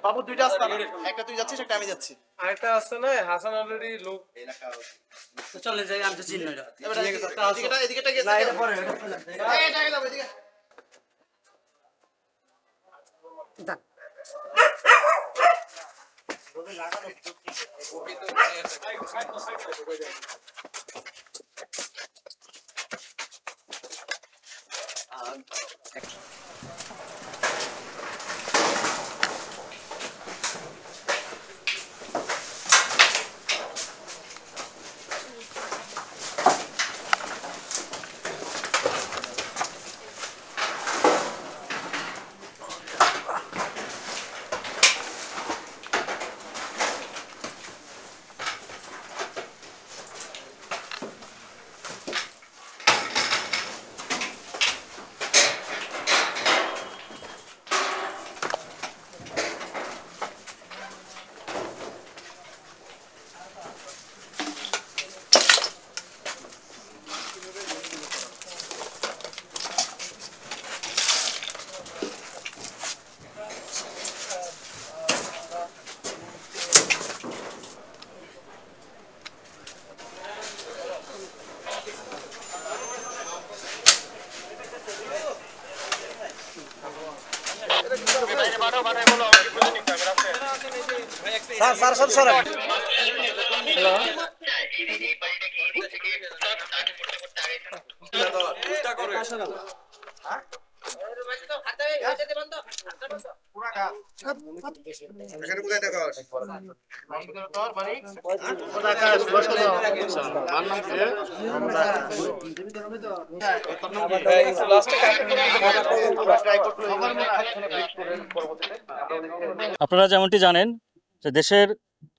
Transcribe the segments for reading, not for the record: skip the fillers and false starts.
বাবু দুইটা আসছে না, একটা তুই যাচ্ছিস, একটা আমি যাচ্ছি। আরেকটা আসছে না, হাসান অলরেডি লোক চলে যাই, আমি তো চিনি না। এদিকে গেছে না, এটা পরে এটা গেল এদিকে। আপনারা যেমনটি জানেন যে দেশের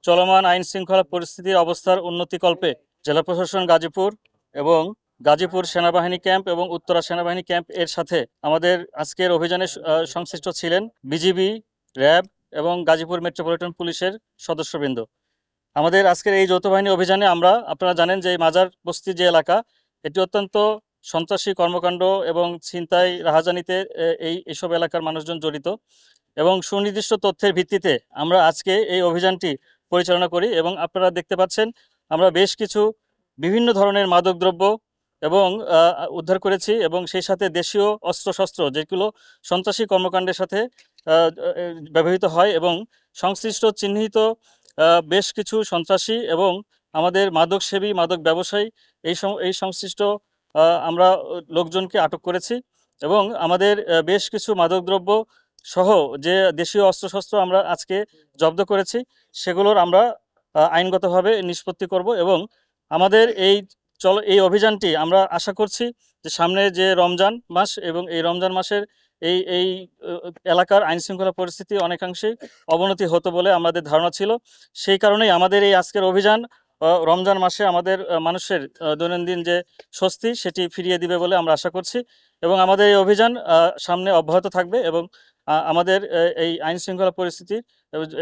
চলমান আইন শৃঙ্খলা পরিস্থিতির অবস্থার উন্নতিকল্পে জেলা প্রশাসন গাজীপুর এবং গাজীপুর সেনাবাহিনী ক্যাম্প এবং উত্তরা সেনাবাহিনী ক্যাম্প এর সাথে আমাদের আজকের অভিযানে সংশ্লিষ্ট ছিলেন বিজিবি, র্যাব এবং গাজীপুর মেট্রোপলিটন পুলিশের সদস্যবৃন্দ। আমাদের আজকের এই যৌথ বাহিনী অভিযানে আপনারা জানেন যে মাজার বস্তি যে এলাকা, এটি অত্যন্ত সন্ত্রাসী কর্মকাণ্ড এবং ছিনতাই রাহাজানিতে এইসব এলাকার মানুষজন জড়িত এবং সুনির্দিষ্ট তথ্যের ভিত্তিতে আমরা আজকে এই অভিযানটি পরিচালনা করি এবং আপনারা দেখতে পাচ্ছেন আমরা বেশ কিছু বিভিন্ন ধরনের মাদকদ্রব্য এবং উদ্ধার করেছি এবং সেই সাথে দেশীয় অস্ত্রশস্ত্র যেগুলো সন্ত্রাসী কর্মকাণ্ডের সাথে ব্যবহৃত হয় এবং সংশ্লিষ্ট চিহ্নিত বেশ কিছু সন্ত্রাসী এবং আমাদের মাদকসেবী, মাদক ব্যবসায়ী এই সংশ্লিষ্ট আমরা লোকজনকে আটক করেছি এবং আমাদের বেশ কিছু মাদকদ্রব্য সহ যে দেশীয় অস্ত্রশস্ত্র আমরা আজকে জব্দ করেছি সেগুলোর আমরা আইনগতভাবে নিষ্পত্তি করব এবং আমাদের এই অভিযানটি আমরা আশা করছি যে সামনে যে রমজান মাস এবং এই রমজান মাসের এই এলাকার আইনশৃঙ্খলা পরিস্থিতি অনেকাংশেই অবনতি হতো বলে আমাদের ধারণা ছিল। সেই কারণেই আমাদের এই আজকের অভিযান রমজান মাসে আমাদের মানুষের দৈনন্দিন যে স্বস্তি সেটি ফিরিয়ে দিবে বলে আমরা আশা করছি এবং আমাদের এই অভিযান সামনে অব্যাহত থাকবে এবং আমাদের এই আইন শৃঙ্খলা পরিস্থিতি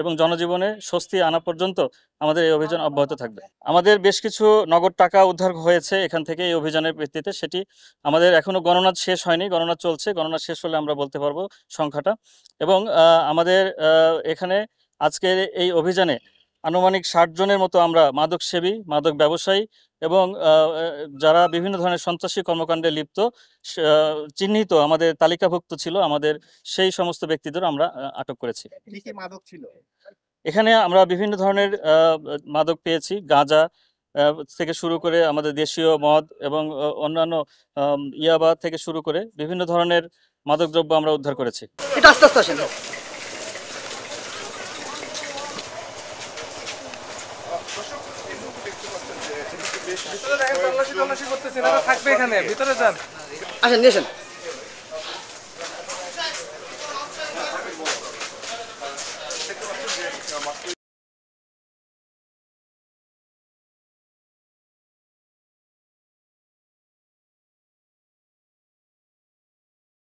এবং জনজীবনে স্বস্তি আনা পর্যন্ত আমাদের এই অভিযান অব্যাহত থাকবে। আমাদের বেশ কিছু নগদ টাকা উদ্ধার হয়েছে এখান থেকে এই অভিযানের ভিত্তিতে, সেটি আমাদের এখনো গণনা শেষ হয়নি, গণনা চলছে, গণনা শেষ হলে আমরা বলতে পারবো সংখ্যাটা। এবং আমাদের এখানে আজকের এই অভিযানে আনুমানিক 60 জনের মতো আমরা মাদকসেবী, মাদক ব্যবসায়ী এবং যারা বিভিন্ন ধরনের সন্ত্রাসী কর্মকাণ্ডে লিপ্ত চিহ্নিত আমাদের তালিকাভুক্ত ছিল আমাদের সেই সমস্ত ব্যক্তিদের আমরা আটক করেছি। এখানে আমরা বিভিন্ন ধরনের মাদক পেয়েছি, গাঁজা থেকে শুরু করে আমাদের দেশীয় মদ এবং অন্যান্য ইয়াবা থেকে শুরু করে বিভিন্ন ধরনের মাদকদ্রব্য আমরা উদ্ধার করেছি। এটা আস্তে আস্তে আসেন। থাকবে এখানে ভিতরে যান। আসেন, নিয়ে আসেন।